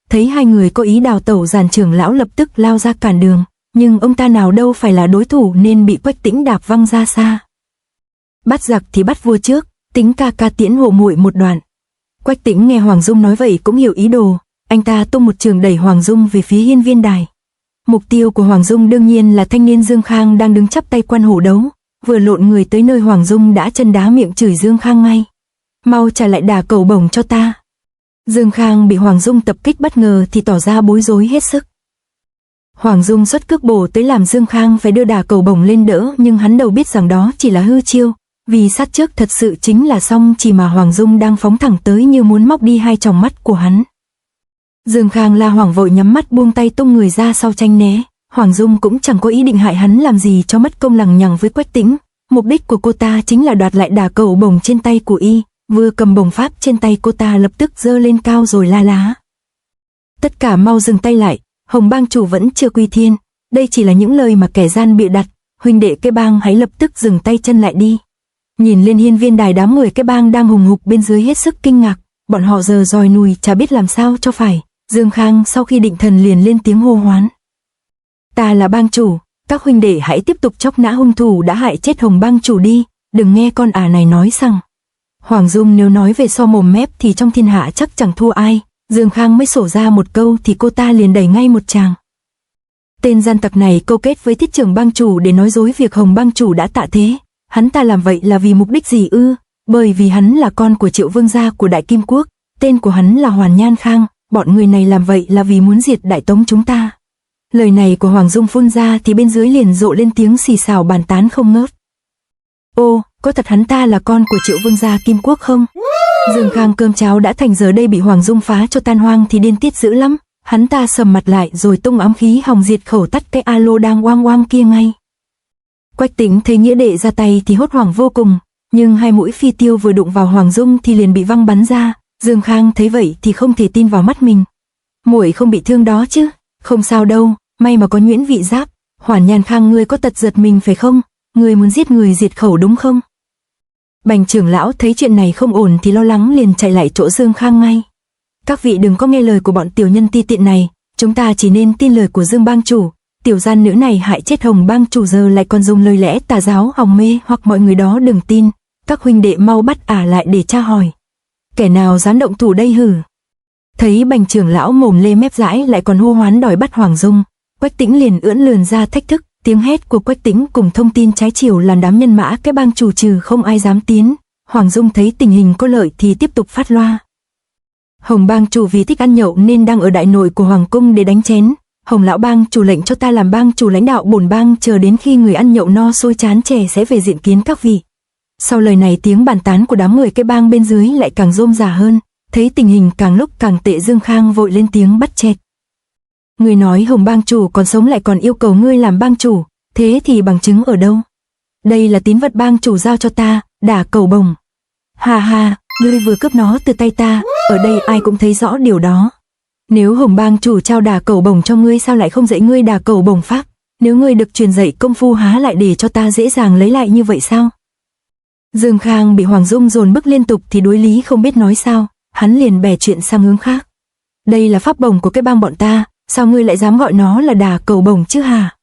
thấy hai người có ý đào tẩu, Giản trưởng lão lập tức lao ra cản đường, nhưng ông ta nào đâu phải là đối thủ nên bị Quách Tĩnh đạp văng ra xa. Bắt giặc thì bắt vua trước, Tĩnh ca ca tiễn hộ muội một đoạn. Quách Tĩnh nghe Hoàng Dung nói vậy cũng hiểu ý đồ, anh ta tung một trường đẩy Hoàng Dung về phía hiên viên đài. Mục tiêu của Hoàng Dung đương nhiên là thanh niên Dương Khang đang đứng chắp tay quan hổ đấu, vừa lộn người tới nơi Hoàng Dung đã chân đá miệng chửi Dương Khang ngay. Mau trả lại đà cầu bổng cho ta. Dương Khang bị Hoàng Dung tập kích bất ngờ thì tỏ ra bối rối hết sức. Hoàng Dung xuất cước bổ tới làm Dương Khang phải đưa đà cầu bổng lên đỡ, nhưng hắn đâu biết rằng đó chỉ là hư chiêu, vì sát trước thật sự chính là song chỉ mà Hoàng Dung đang phóng thẳng tới như muốn móc đi hai tròng mắt của hắn. Dương Khang la hoảng vội nhắm mắt buông tay tung người ra sau tranh né. Hoàng Dung cũng chẳng có ý định hại hắn làm gì cho mất công lằng nhằng với Quách Tĩnh. Mục đích của cô ta chính là đoạt lại đà cầu bổng trên tay của y. Vừa cầm bổng pháp trên tay cô ta lập tức giơ lên cao rồi la lá. Tất cả mau dừng tay lại, Hồng bang chủ vẫn chưa quy thiên. Đây chỉ là những lời mà kẻ gian bịa đặt. Huynh đệ cái bang hãy lập tức dừng tay chân lại đi. Nhìn lên hiên viên đài, đám người cái bang đang hùng hục bên dưới hết sức kinh ngạc. Bọn họ giờ dòi nùi chả biết làm sao cho phải. Dương Khang sau khi định thần liền lên tiếng hô hoán. Ta là bang chủ, các huynh đệ hãy tiếp tục chóc nã hung thủ đã hại chết Hồng bang chủ đi, đừng nghe con ả này nói rằng. Hoàng Dung nếu nói về so mồm mép thì trong thiên hạ chắc chẳng thua ai. Dương Khang mới sổ ra một câu thì cô ta liền đẩy ngay một tràng. Tên gian tặc này câu kết với thiết trưởng bang chủ để nói dối việc Hồng bang chủ đã tạ thế. Hắn ta làm vậy là vì mục đích gì ư? Bởi vì hắn là con của Triệu vương gia của Đại Kim Quốc, tên của hắn là Hoàn Nhan Khang. Bọn người này làm vậy là vì muốn diệt Đại Tống chúng ta. Lời này của Hoàng Dung phun ra thì bên dưới liền rộ lên tiếng xì xào bàn tán không ngớt. Ô, có thật hắn ta là con của Triệu vương gia Kim Quốc không? Dương Khang cơm cháo đã thành, giờ đây bị Hoàng Dung phá cho tan hoang thì điên tiết dữ lắm. Hắn ta sầm mặt lại rồi tung ám khí hòng diệt khẩu tắt cái alo đang oang oang kia ngay. Quách Tĩnh thấy nghĩa đệ ra tay thì hốt hoảng vô cùng, nhưng hai mũi phi tiêu vừa đụng vào Hoàng Dung thì liền bị văng bắn ra. Dương Khang thấy vậy thì không thể tin vào mắt mình. Muội không bị thương đó chứ? Không sao đâu, may mà có nhuyễn vị giáp. Hoàn Nhan Khang, ngươi có tật giật mình phải không? Ngươi muốn giết người diệt khẩu đúng không? Bành trưởng lão thấy chuyện này không ổn thì lo lắng liền chạy lại chỗ Dương Khang ngay. Các vị đừng có nghe lời của bọn tiểu nhân ti tiện này, chúng ta chỉ nên tin lời của Dương bang chủ. Tiểu gian nữ này hại chết Hồng bang chủ giờ lại còn dùng lời lẽ tà giáo hòng mê hoặc mọi người đó đừng tin. Các huynh đệ mau bắt ả lại để tra hỏi. Kẻ nào dám động thủ đây hử? Thấy Bành trưởng lão mồm lê mép dãi lại còn hô hoán đòi bắt Hoàng Dung, Quách Tĩnh liền ưỡn lườn ra thách thức. Tiếng hét của Quách Tĩnh cùng thông tin trái chiều làm đám nhân mã cái bang chủ trừ không ai dám tiến. Hoàng Dung thấy tình hình có lợi thì tiếp tục phát loa. Hồng bang chủ vì thích ăn nhậu nên đang ở đại nội của hoàng cung để đánh chén. Hồng lão bang chủ lệnh cho ta làm bang chủ lãnh đạo bổn bang, chờ đến khi người ăn nhậu no sôi chán chè sẽ về diện kiến các vị. Sau lời này tiếng bàn tán của đám người cái bang bên dưới lại càng rôm rả hơn. Thấy tình hình càng lúc càng tệ, Dương Khang vội lên tiếng bắt chẹt. Ngươi nói Hồng bang chủ còn sống lại còn yêu cầu ngươi làm bang chủ, thế thì bằng chứng ở đâu? Đây là tín vật bang chủ giao cho ta, đả cầu bổng. Hà hà, ngươi vừa cướp nó từ tay ta, ở đây ai cũng thấy rõ điều đó. Nếu Hồng bang chủ trao đả cầu bổng cho ngươi sao lại không dạy ngươi đả cầu bổng pháp? Nếu ngươi được truyền dạy công phu há lại để cho ta dễ dàng lấy lại như vậy sao? Dương Khang bị Hoàng Dung dồn bức liên tục thì đối lý không biết nói sao, hắn liền bè chuyện sang hướng khác. Đây là pháp bổng của cái bang bọn ta, sao ngươi lại dám gọi nó là đả cầu bổng chứ hả?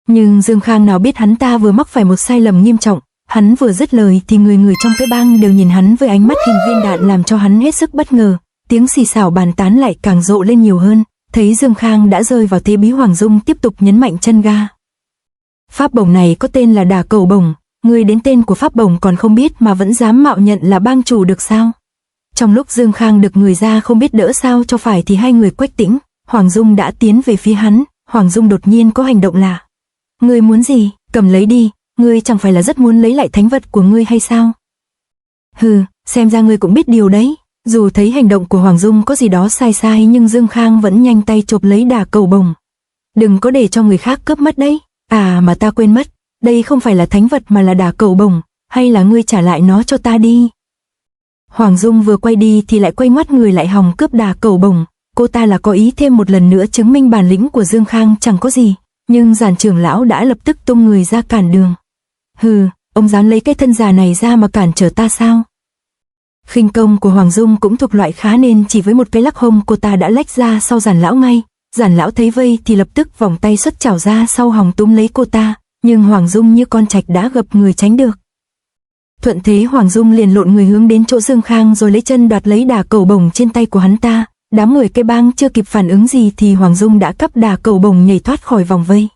Nhưng Dương Khang nào biết hắn ta vừa mắc phải một sai lầm nghiêm trọng, hắn vừa dứt lời thì người người trong cái bang đều nhìn hắn với ánh mắt hình viên đạn làm cho hắn hết sức bất ngờ, tiếng xì xào bàn tán lại càng rộ lên nhiều hơn, thấy Dương Khang đã rơi vào thế bí, Hoàng Dung tiếp tục nhấn mạnh chân ga. Pháp bổng này có tên là đả cầu bổng, ngươi đến tên của pháp bổng còn không biết mà vẫn dám mạo nhận là bang chủ được sao? Trong lúc Dương Khang được người ra không biết đỡ sao cho phải thì hai người Quách Tĩnh, Hoàng Dung đã tiến về phía hắn. Hoàng Dung đột nhiên có hành động lạ. Ngươi muốn gì, cầm lấy đi, ngươi chẳng phải là rất muốn lấy lại thánh vật của ngươi hay sao? Hừ, xem ra ngươi cũng biết điều đấy. Dù thấy hành động của Hoàng Dung có gì đó sai sai nhưng Dương Khang vẫn nhanh tay chộp lấy đả cầu bổng. Đừng có để cho người khác cướp mất đấy. À mà ta quên mất, đây không phải là thánh vật mà là đả cầu bổng, hay là ngươi trả lại nó cho ta đi. Hoàng Dung vừa quay đi thì lại quay ngoắt người lại hòng cướp đả cầu bổng. Cô ta là có ý thêm một lần nữa chứng minh bản lĩnh của Dương Khang chẳng có gì, nhưng Giản trưởng lão đã lập tức tung người ra cản đường. Hừ, ông dám lấy cái thân già này ra mà cản trở ta sao? Khinh công của Hoàng Dung cũng thuộc loại khá nên chỉ với một cái lắc hông cô ta đã lách ra sau Giản lão ngay. Giản lão thấy vây thì lập tức vòng tay xuất chảo ra sau hòng túm lấy cô ta, nhưng Hoàng Dung như con trạch đã gập người tránh được. Thuận thế Hoàng Dung liền lộn người hướng đến chỗ Dương Khang rồi lấy chân đoạt lấy đà cầu bổng trên tay của hắn ta. Đám người Cây Bang chưa kịp phản ứng gì thì Hoàng Dung đã cắp đà cầu bổng nhảy thoát khỏi vòng vây.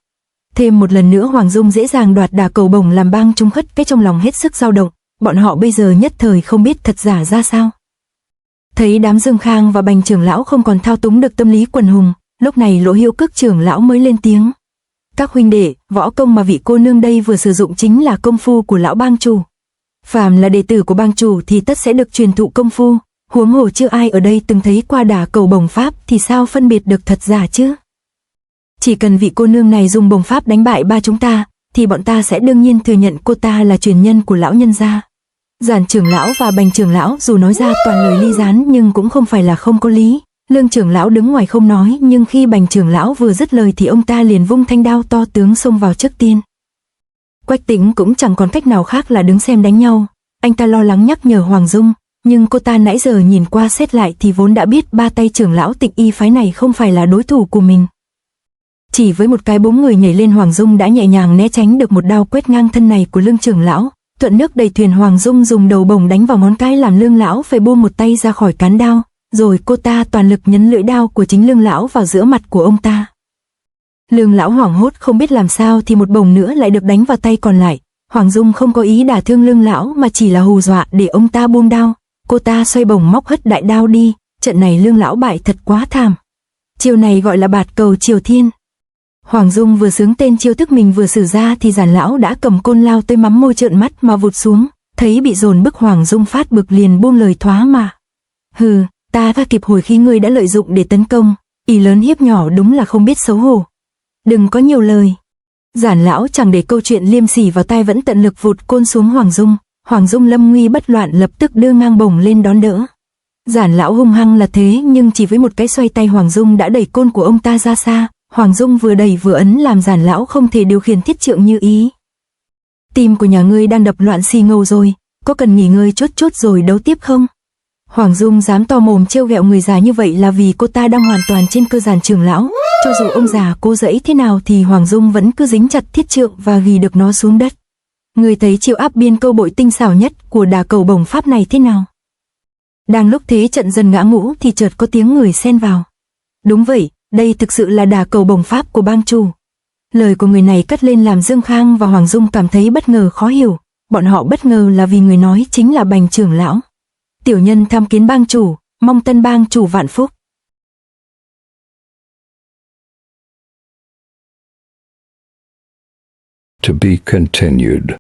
Thêm một lần nữa Hoàng Dung dễ dàng đoạt đà cầu bổng làm Bang Trung Khất cái trong lòng hết sức dao động. Bọn họ bây giờ nhất thời không biết thật giả ra sao. Thấy đám Dương Khang và Bành trưởng lão không còn thao túng được tâm lý quần hùng, lúc này Lỗ Hiếu Cức trưởng lão mới lên tiếng. Các huynh đệ, võ công mà vị cô nương đây vừa sử dụng chính là công phu của lão bang chủ. Phàm là đệ tử của bang chủ thì tất sẽ được truyền thụ công phu, huống hồ chưa ai ở đây từng thấy qua đả cầu bổng pháp thì sao phân biệt được thật giả chứ. Chỉ cần vị cô nương này dùng bổng pháp đánh bại ba chúng ta, thì bọn ta sẽ đương nhiên thừa nhận cô ta là truyền nhân của lão nhân gia. Giản trưởng lão và Bành trưởng lão dù nói ra toàn lời ly gián nhưng cũng không phải là không có lý. Lương trưởng lão đứng ngoài không nói, nhưng khi Bành trưởng lão vừa dứt lời thì ông ta liền vung thanh đao to tướng xông vào trước tiên. Quách Tĩnh cũng chẳng còn cách nào khác là đứng xem đánh nhau. Anh ta lo lắng nhắc nhở Hoàng Dung, nhưng cô ta nãy giờ nhìn qua xét lại thì vốn đã biết ba tay trưởng lão Tịnh Y phái này không phải là đối thủ của mình. Chỉ với một cái búng người nhảy lên, Hoàng Dung đã nhẹ nhàng né tránh được một đao quét ngang thân này của Lương trưởng lão. Thuận nước đầy thuyền, Hoàng Dung dùng đầu bổng đánh vào ngón cái làm Lương lão phải buông một tay ra khỏi cán đao, rồi cô ta toàn lực nhấn lưỡi đao của chính Lương lão vào giữa mặt của ông ta. Lương lão hoảng hốt không biết làm sao thì một bổng nữa lại được đánh vào tay còn lại. Hoàng Dung không có ý đả thương Lương lão mà chỉ là hù dọa để ông ta buông đao. Cô ta xoay bổng móc hất đại đao đi. Trận này Lương lão bại thật quá thảm. Chiêu này gọi là bạt cầu triều thiên. Hoàng Dung vừa sướng tên chiêu thức mình vừa sử ra thì Giản lão đã cầm côn lao tới mắm môi trợn mắt mà vụt xuống. Thấy bị dồn bức, Hoàng Dung phát bực liền buông lời thoá mà. Hừ, ta đã kịp hồi khi ngươi đã lợi dụng để tấn công, ý lớn hiếp nhỏ đúng là không biết xấu hổ. Đừng có nhiều lời. Giản lão chẳng để câu chuyện liêm sỉ vào tai, vẫn tận lực vụt côn xuống Hoàng Dung. Hoàng Dung lâm nguy bất loạn lập tức đưa ngang bổng lên đón đỡ. Giản lão hung hăng là thế, nhưng chỉ với một cái xoay tay Hoàng Dung đã đẩy côn của ông ta ra xa. Hoàng Dung vừa đẩy vừa ấn làm Giản lão không thể điều khiển thiết trượng như ý. Tim của nhà ngươi đang đập loạn xì ngầu rồi, có cần nghỉ ngơi chút rồi đấu tiếp không? Hoàng Dung dám to mồm trêu ghẹo người già như vậy là vì cô ta đang hoàn toàn trên cơ Giản trưởng lão. Cho dù ông già cố dẫy thế nào thì Hoàng Dung vẫn cứ dính chặt thiết trượng và ghi được nó xuống đất. Người thấy chiêu áp biên câu bội tinh xảo nhất của đà cầu bổng pháp này thế nào? Đang lúc thế trận dần ngã ngũ thì chợt có tiếng người xen vào. Đúng vậy, đây thực sự là đà cầu bổng pháp của bang chủ. Lời của người này cất lên làm Dương Khang và Hoàng Dung cảm thấy bất ngờ khó hiểu. Bọn họ bất ngờ là vì người nói chính là Bành trưởng lão. Tiểu nhân tham kiến bang chủ, mong tân bang chủ vạn phúc. To be continued.